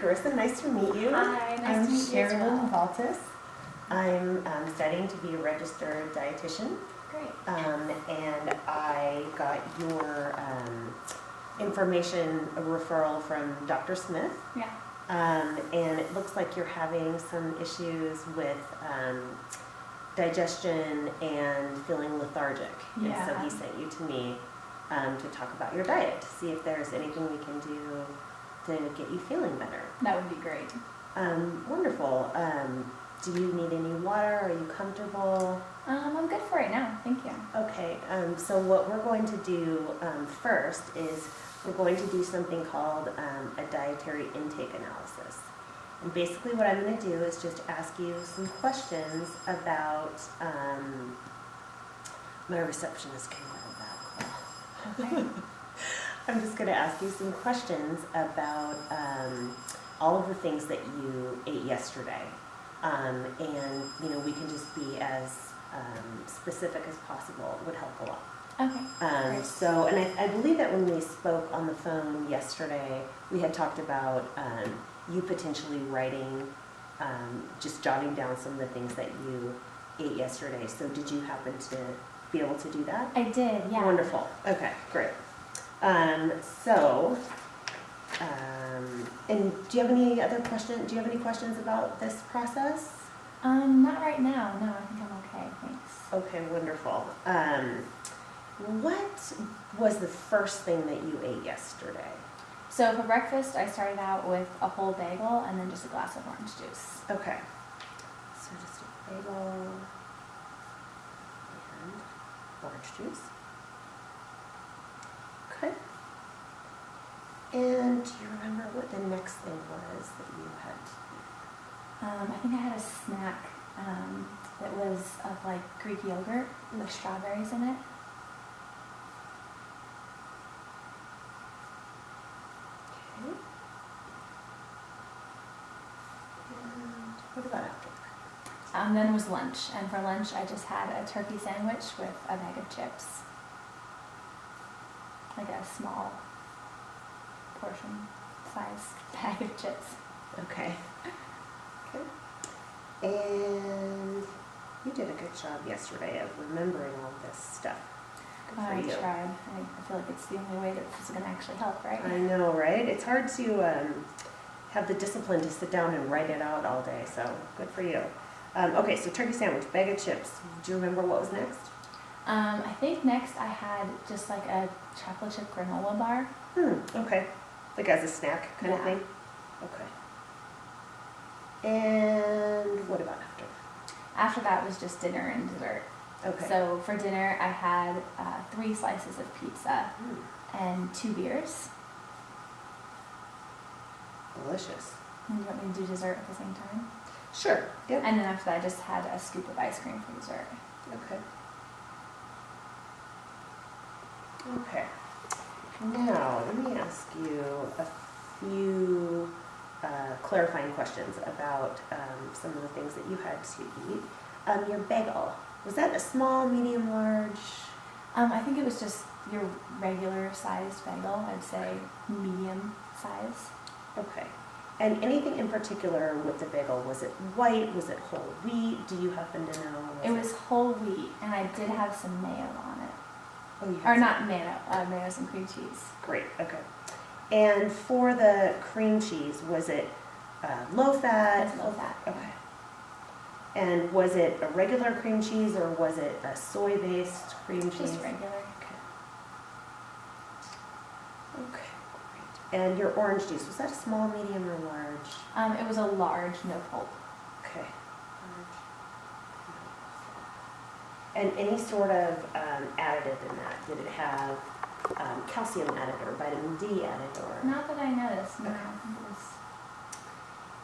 Carissa. Nice to meet you. Hi, nice I'm to meet you as Sherilyn well. Valtis. I'm studying to be a registered dietitian, Great. and I got your information, a referral from Dr. Smith. Yeah. And it looks like you're having some issues with digestion and feeling lethargic. Yeah. And so he sent you to me to talk about your diet, to see if there's anything we can do to get you feeling better. That would be great. Wonderful. Do you need any water? Are you comfortable? I'm good for right now. Thank you. Okay, so what we're going to do first is we're going to do something called a dietary intake analysis. And basically what I'm going to do is just ask you some questions about, my receptionist came out of that call. Okay. I'm just going to ask you some questions about all of the things that you ate yesterday. And, you know, we can just be as specific as possible. It would help a lot. Okay. Great. So, and I believe that when we spoke on the phone yesterday, we had talked about you potentially writing, just jotting down some of the things that you ate yesterday. So did you happen to be able to do that? I did, yeah. Wonderful. Okay, great. So, and do you have any other questions? Do you have any questions about this process? Not right now. No, I think I'm okay. Thanks. Okay, wonderful. What was the first thing that you ate yesterday? So for breakfast, I started out with a whole bagel and then just a glass of orange juice. Okay. So just a bagel and orange juice. Okay. And do you remember what the next thing was that you had? I think I had a snack that was of like Greek yogurt with strawberries in it. Okay. And what about after that? Then was lunch, and for lunch I just had a turkey sandwich with a bag of chips, like a small portion size bag of chips. Okay. Okay. And you did a good job yesterday of remembering all this stuff. Good for I you. tried. I feel like it's the only way that this is going to actually help, right? I know, right? It's hard to have the discipline to sit down and write it out all day, so good for you. Okay, so turkey sandwich, bag of chips. Do you remember what was next? I think next I had just like a chocolate chip granola bar. Okay. Like as a snack kind of Yeah. thing? Okay. And what about after? After that was just dinner and dessert. Okay. So for dinner I had 3 slices of pizza and 2 beers. Delicious. And you want me to do dessert at the same time? Sure. Yep. And then after that I just had a scoop of ice cream for dessert. Okay. Okay. Now, let me ask you a few clarifying questions about some of the things that you had to eat. Your bagel, was that a small, medium, large? I think it was just your regular sized bagel. I'd say medium size. Okay. And anything in particular with the bagel? Was it white? Was it whole wheat? Do you happen to know? It was whole wheat, and I did have some mayo on it. Oh, you had Or some- not mayo, mayonnaise and cream cheese. Great, okay. And for the cream cheese, was it low fat? It's low fat. Okay. And was it a regular cream cheese or was it a soy-based cream cheese? Just regular. Okay. Okay, great. And your orange juice, was that a small, medium, or large? It was a large, no pulp. Okay. And any sort of additive in that? Did it have calcium added or vitamin D added or? Not that I noticed. No, Okay. I think it was.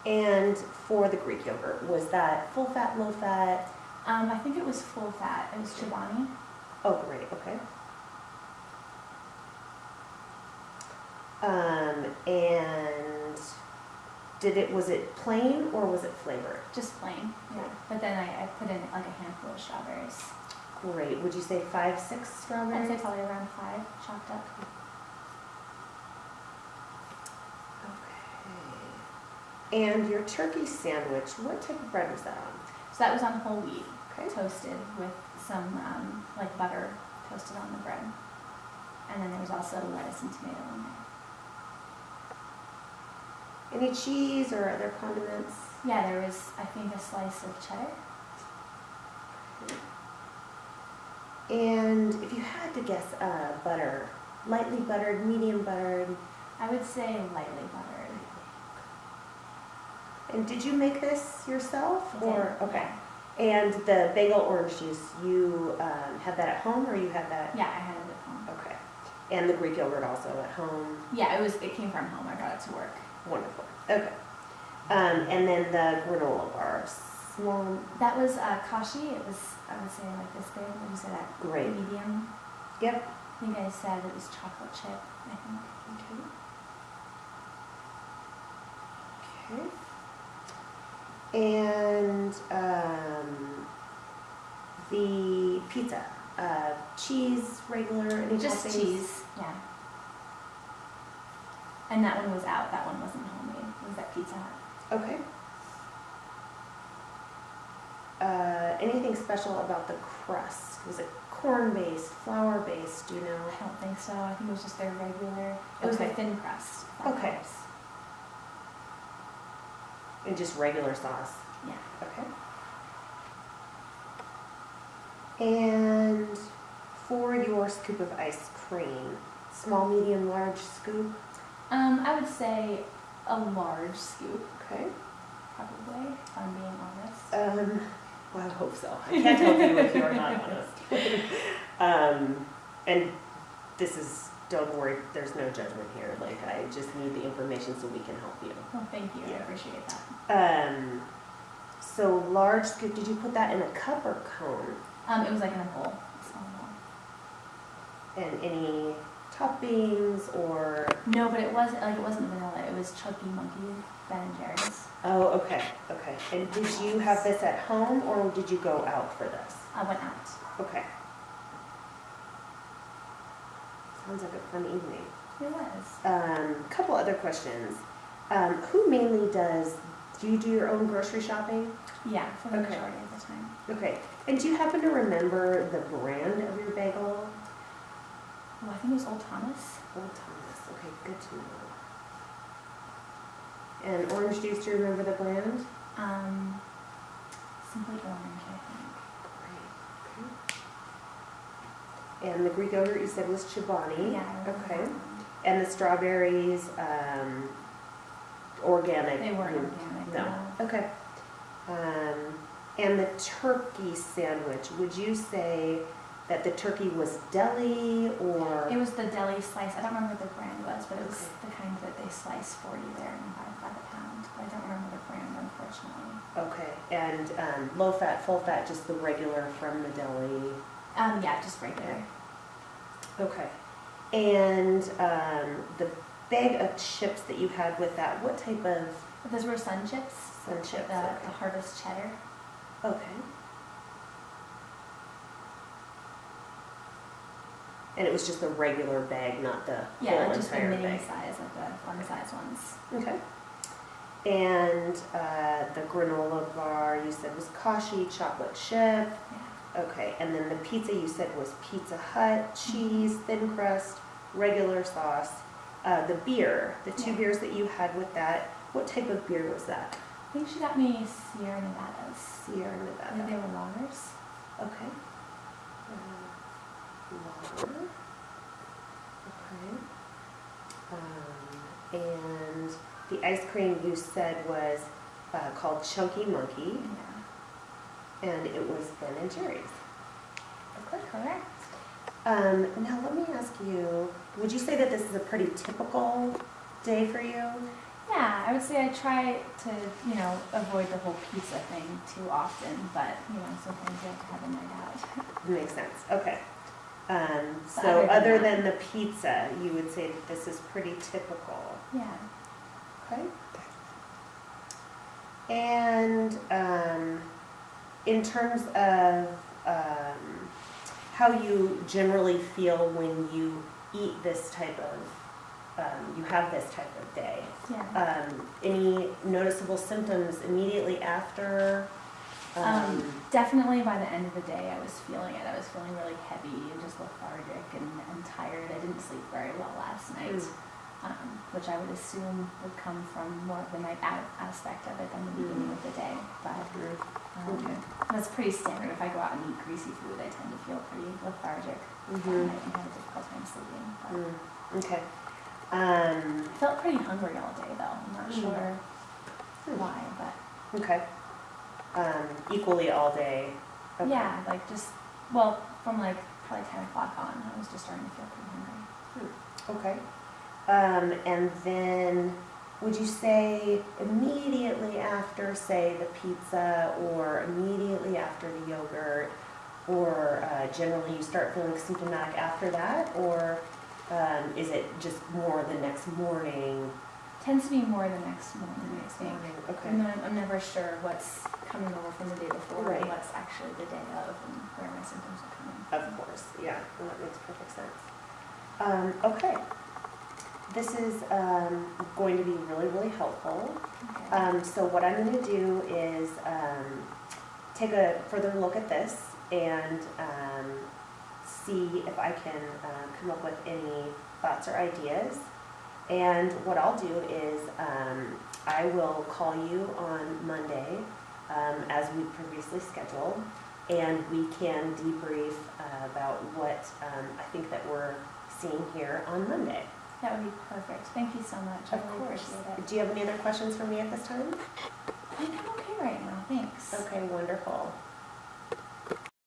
And for the Greek yogurt, was that full fat, low fat? I think it was full fat. It was Chobani. Oh, great, okay. And was it plain or was it flavored? Just plain. Yeah. But then I put in like a handful of strawberries. Great. Would you say 5, 6 I'd strawberries? say probably around 5 chopped up. Okay. And your turkey sandwich, what type of bread was that on? So that was on whole wheat, Okay. toasted with some like butter toasted on the bread. And then there was also lettuce and tomato in there. Any cheese or other condiments? Yeah, there was, I think, a slice of cheddar. And if you had to guess, butter, lightly buttered, medium buttered, I would say lightly buttered. and did you make this yourself, I did, or okay? yeah. And the bagel orange juice, you had that at home, or you had that? Yeah, I had it at home. Okay. And the Greek yogurt also at home. Yeah, it came from home. I brought it to work. Wonderful. Okay. And then the granola bar, small. That was kashi. It was, I would say, like this big. Would you say that? Great. Medium. Yep. I think I said it was chocolate chip, I think. Okay. Okay. And the pizza, cheese, regular, any Just toppings? cheese, yeah. And that one was out. That one wasn't homemade. It was at Pizza Hut. Okay. Anything special about the crust? Was it corn-based, flour-based, do you know? I don't think so. I think it was just their regular. It was Okay. the thin crust. if that Okay. helps. And just regular sauce? Yeah. Okay. And for your scoop of ice cream, small, medium, large scoop? I would say a large scoop, Okay. probably, if I'm being honest. Well, I hope so. I can't help you if you're not honest. And this is, don't worry, there's no judgment here. Like, I just need the information so we can help you. Well, thank you. Yeah. I appreciate that. So large scoop, did you put that in a cup or cone? It was like in a bowl, a small bowl. And any toppings or? No, but it wasn't vanilla. It was Chunky Monkey Ben and Jerry's. Oh, okay, okay. And did you have this at home or did you go out for this? I went out. Okay. Sounds like a fun evening. It was. Couple other questions. Who mainly do you do your own grocery shopping? Yeah, for the Okay. majority of the time. Okay. And do you happen to remember the brand of your bagel? Oh, I think it was Old Thomas. Old Thomas. Okay, good to know. And orange juice, do you remember the brand? Simply Orange, I think. Great. Okay. And the Greek yogurt you said was Chobani. Yeah, I remember Okay. that one. And the strawberries, organic? They weren't organic. No. Okay. And the turkey sandwich, would you say that the turkey was deli or? It was the deli slice. I don't remember what the brand was, but it was Okay. the kind that they slice for you there and buy by the pound. But I don't remember the brand, unfortunately. Okay. And low fat, full fat, just the regular from the deli? Yeah, just regular. Okay. And the bag of chips that you had with that, what type of Those were Sun Chips. Sun chips? The Okay. Harvest Cheddar. Okay. And it was just a regular bag, not the Yeah, whole like just the entire mini bag? size, like the fun size ones. Okay. And the granola bar you said was kashi, chocolate chip. Yeah. Okay, and then the pizza you said was Pizza Hut, cheese, thin crust, regular sauce. The beer, the two Yeah. beers that you had with that, what type of beer was that? I think she got me Sierra Nevadas. Sierra I think Nevada. they were lagers. Okay. Lager. Okay. And the ice cream you said was called Chunky Monkey, Yeah. and it was Ben and Jerry's. Okay. Correct. Now let me ask you, would you say that this is a pretty typical day for you? Yeah, I would say I try to, avoid the whole pizza thing too often, but, sometimes you have to have a night out. Makes sense. Okay. So other than other that- than the pizza, you would say that this is pretty typical. Yeah. Okay. And in terms of how you generally feel when you eat this type of you have this type of day. Yeah. Any noticeable symptoms immediately after? Definitely by the end of the day, I was feeling it. I was feeling really heavy and just lethargic and tired. I didn't sleep very well last night, which I would assume would come from more of the night out aspect of it than the beginning of the day. But Okay. that's pretty standard. If I go out and eat greasy food, I tend to feel pretty lethargic at night and have a difficult time sleeping. But Okay. I felt pretty hungry all day though. I'm not sure why, but Okay. Equally all day. Okay. yeah, like just, well, from like probably 10 o'clock on, I was just starting to feel pretty hungry. Okay. And then would you say immediately after, say, the pizza or immediately after the yogurt, or generally you start feeling symptomatic after that, or is it just more the next morning? Tends to be more the next morning, I think. Okay. And then I'm never sure what's coming over from the day before Right. and what's actually the day of and where my symptoms are coming. Of course, yeah, well, that makes perfect sense. Okay. This is going to be really, really helpful. Okay. So what I'm going to do is take a further look at this and see if I can come up with any thoughts or ideas. And what I'll do is I will call you on Monday as we previously scheduled, and we can debrief about what I think that we're seeing here on Monday. That would be perfect. Thank you so much. I really appreciate it. Do you have any other questions for me at this time? I think I'm okay right now. Thanks. Okay, wonderful.